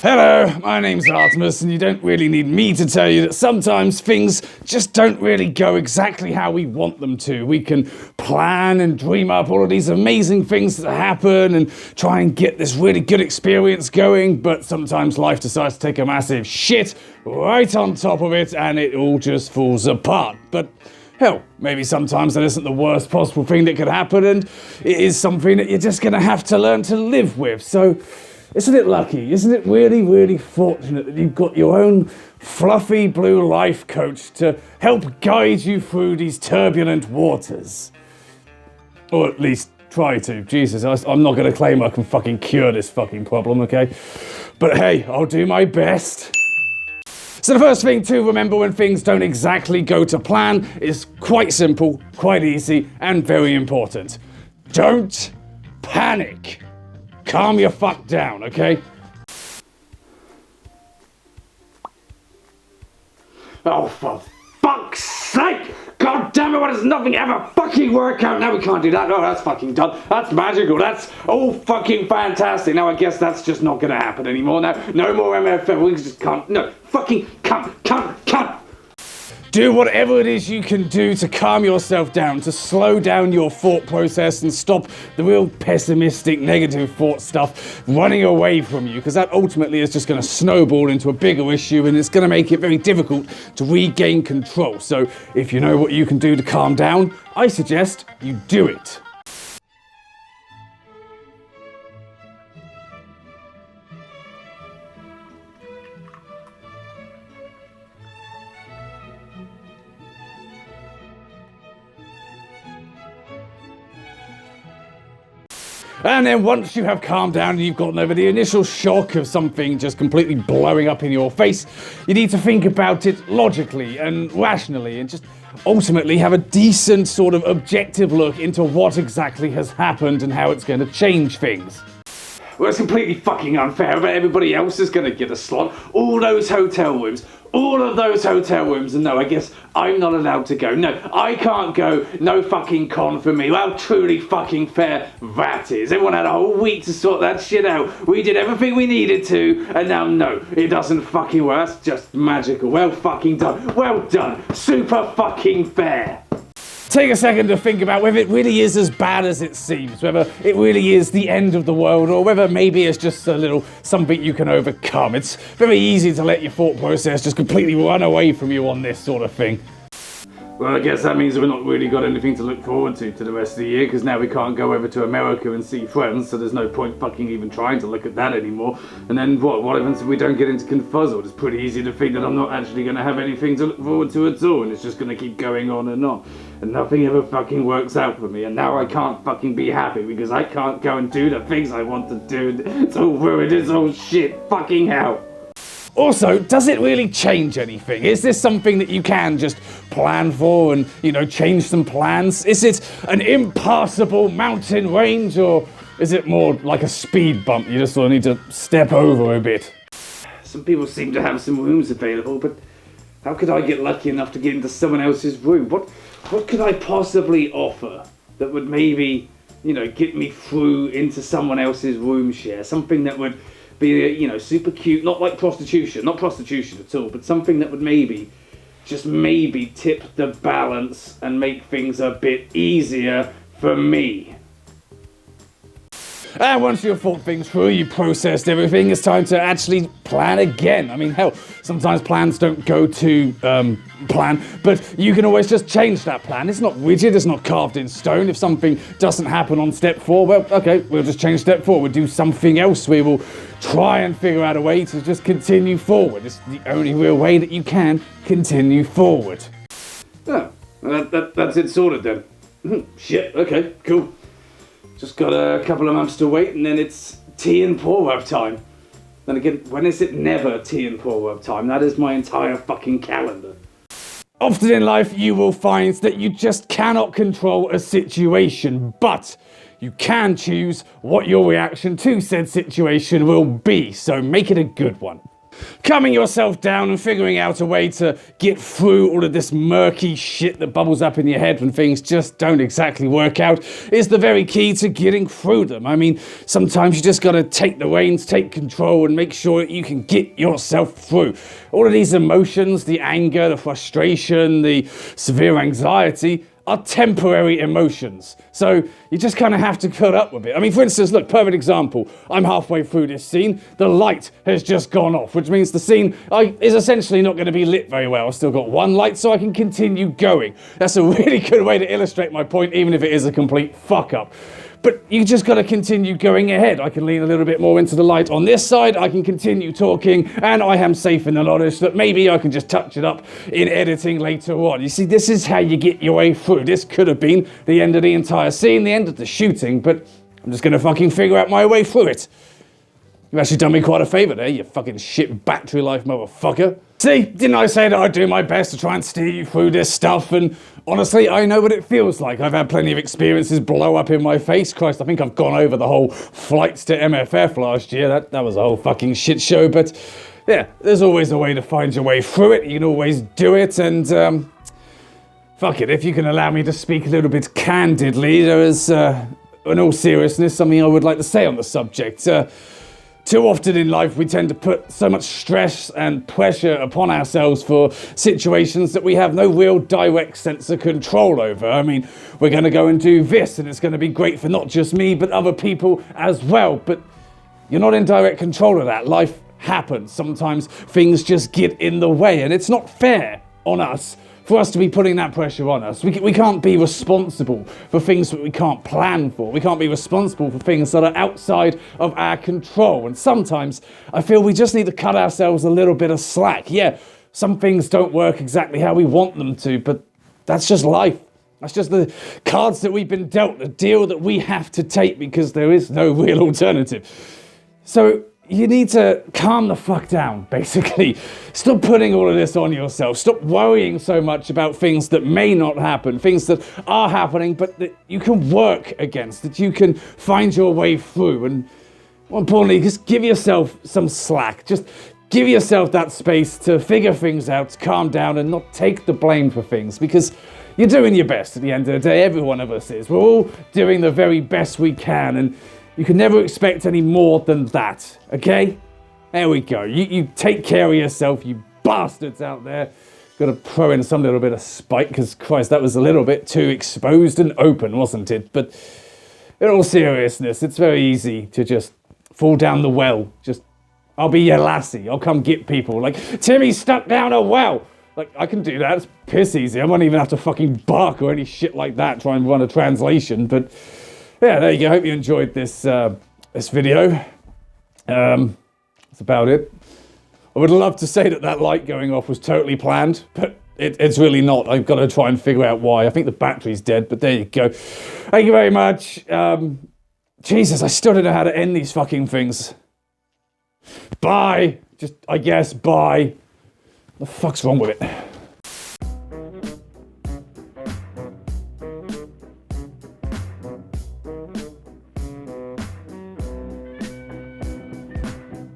Hello, my name's Artemis, and you don't really need me to tell you that sometimes things just don't really go exactly how we want them to. We can plan and dream up all of these amazing things that happen and try and get this really good experience going, but sometimes life decides to take a massive shit right on top of it and it all just falls apart. But hell, maybe sometimes that isn't the worst possible thing that could happen, and it is something that you're just gonna have to learn to live with. So isn't it lucky? Isn't it really, really fortunate that you've got your own fluffy blue life coach to help guide you through these turbulent waters? Or at least try to. Jesus, I'm not going to claim I can fucking cure this fucking problem, okay? But hey, I'll do my best. So the first thing to remember when things don't exactly go to plan is quite simple, quite easy, and very important. Don't panic. Calm your fuck down, okay? Oh, for fuck's sake! God damn it, why does nothing ever fucking work out? Now we can't do that. No, that's fucking done. That's magical. That's all fucking fantastic. Now I guess that's just not gonna happen anymore. Now, no more MFF. We just can't. No, fucking can't. Do whatever it is you can do to calm yourself down, to slow down your thought process and stop the real pessimistic, negative thought stuff running away from you, because that ultimately is just going to snowball into a bigger issue and it's going to make it very difficult to regain control. So if you know what you can do to calm down, I suggest you do it. And then once you have calmed down and you've gotten over the initial shock of something just completely blowing up in your face, you need to think about it logically and rationally and just ultimately have a decent sort of objective look into what exactly has happened and how it's going to change things. Well, it's completely fucking unfair, but everybody else is going to get a slot. All those hotel rooms, and no, I guess I'm not allowed to go. No, I can't go. No fucking con for me. How truly fucking fair that is. Everyone had a whole week to sort that shit out. We did everything we needed to, and now no, it doesn't fucking work. That's just magical. Well fucking done. Well done. Super fucking fair. Take a second to think about whether it really is as bad as it seems, whether it really is the end of the world, or whether maybe it's just a little something you can overcome. It's very easy to let your thought process just completely run away from you on this sort of thing. Well, I guess that means we've not really got anything to look forward to the rest of the year, because now we can't go over to America and see friends, so there's no point fucking even trying to look at that anymore. And then what happens if we don't get into ConvoyWolf? It's pretty easy to think that I'm not actually going to have anything to look forward to at all, and it's just going to keep going on. And nothing ever fucking works out for me, and now I can't fucking be happy because I can't go and do the things I want to do. It's all ruined, it's all shit, fucking hell. Also, does it really change anything? Is this something that you can just plan for and, change some plans? Is it an impassable mountain range, or is it more like a speed bump you just sort of need to step over a bit? Some people seem to have some rooms available, but how could I get lucky enough to get into someone else's room? What could I possibly offer that would maybe, get me through into someone else's room share? Something that would be, super cute, not like prostitution, not prostitution at all, but something that would maybe tip the balance and make things a bit easier for me. And once you've thought things through, you processed everything, it's time to actually plan again. I mean, hell, sometimes plans don't go to plan, but you can always just change that plan. It's not rigid, it's not carved in stone. If something doesn't happen on step 4, well, okay, we'll just change step 4. We'll do something else. We will try and figure out a way to just continue forward. It's the only real way that you can continue forward. Oh, that's it sorted then. Shit, okay, cool. Just got a couple of months to wait, and then it's tea and pour-up time. Then again, when is it never tea and pour-up time? That is my entire fucking calendar. Often in life, you will find that you just cannot control a situation, but you can choose what your reaction to said situation will be, so make it a good one. Calming yourself down and figuring out a way to get through all of this murky shit that bubbles up in your head when things just don't exactly work out is the very key to getting through them. I mean, sometimes you just gotta take the reins, take control, and make sure you can get yourself through. All of these emotions, the anger, the frustration, the severe anxiety, are temporary emotions. So you just kind of have to put up with it. I mean, for instance, look, perfect example. I'm halfway through this scene. The light has just gone off, which means the scene is essentially not going to be lit very well. I've still got one light, so I can continue going. That's a really good way to illustrate my point, even if it is a complete fuck up. But you just got to continue going ahead. I can lean a little bit more into the light on this side. I can continue talking, and I am safe in the knowledge that maybe I can just touch it up in editing later on. You see, this is how you get your way through. This could have been the end of the entire scene, the end of the shooting, but I'm just going to fucking figure out my way through it. You've actually done me quite a favour there, you fucking shit battery life motherfucker. See, didn't I say that I'd do my best to try and steer you through this stuff? And honestly, I know what it feels like. I've had plenty of experiences blow up in my face. Christ, I think I've gone over the whole flights to MFF last year. That was a whole fucking shit show. But yeah, there's always a way to find your way through it. You can always do it. And fuck it, if you can allow me to speak a little bit candidly, there is, in all seriousness, something I would like to say on the subject. Too often in life, we tend to put so much stress and pressure upon ourselves for situations that we have no real direct sense of control over. I mean, we're going to go and do this, and it's going to be great for not just me, but other people as well. But you're not in direct control of that. Life happens. Sometimes things just get in the way, and it's not fair on us for us to be putting that pressure on us. We can't be responsible for things that we can't plan for. We can't be responsible for things that are outside of our control. And sometimes I feel we just need to cut ourselves a little bit of slack. Yeah, some things don't work exactly how we want them to, but that's just life. That's just the cards that we've been dealt, the deal that we have to take because there is no real alternative. So you need to calm the fuck down, basically. Stop putting all of this on yourself. Stop worrying so much about things that may not happen, things that are happening, but that you can work against, that you can find your way through. And more importantly, just give yourself some slack. Just give yourself that space to figure things out, calm down, and not take the blame for things, because you're doing your best at the end of the day. Every one of us is. We're all doing the very best we can, and you can never expect any more than that, okay? There we go. You take care of yourself, you bastards out there. Got to throw in some little bit of spite, because, Christ, that was a little bit too exposed and open, wasn't it? But in all seriousness, it's very easy to just fall down the well. Just, I'll be your lassie. I'll come get people. Like, Timmy's stuck down a well. Like, I can do that. It's piss easy. I won't even have to fucking bark or any shit like that, try and run a translation, but yeah, there you go. Hope you enjoyed this this video. That's about it. I would love to say that light going off was totally planned, but it's really not. I've got to try and figure out why. I think the battery's dead, but there you go. Thank you very much. Jesus, I still don't know how to end these fucking things. Bye. Just, I guess, bye. What the fuck's wrong with it?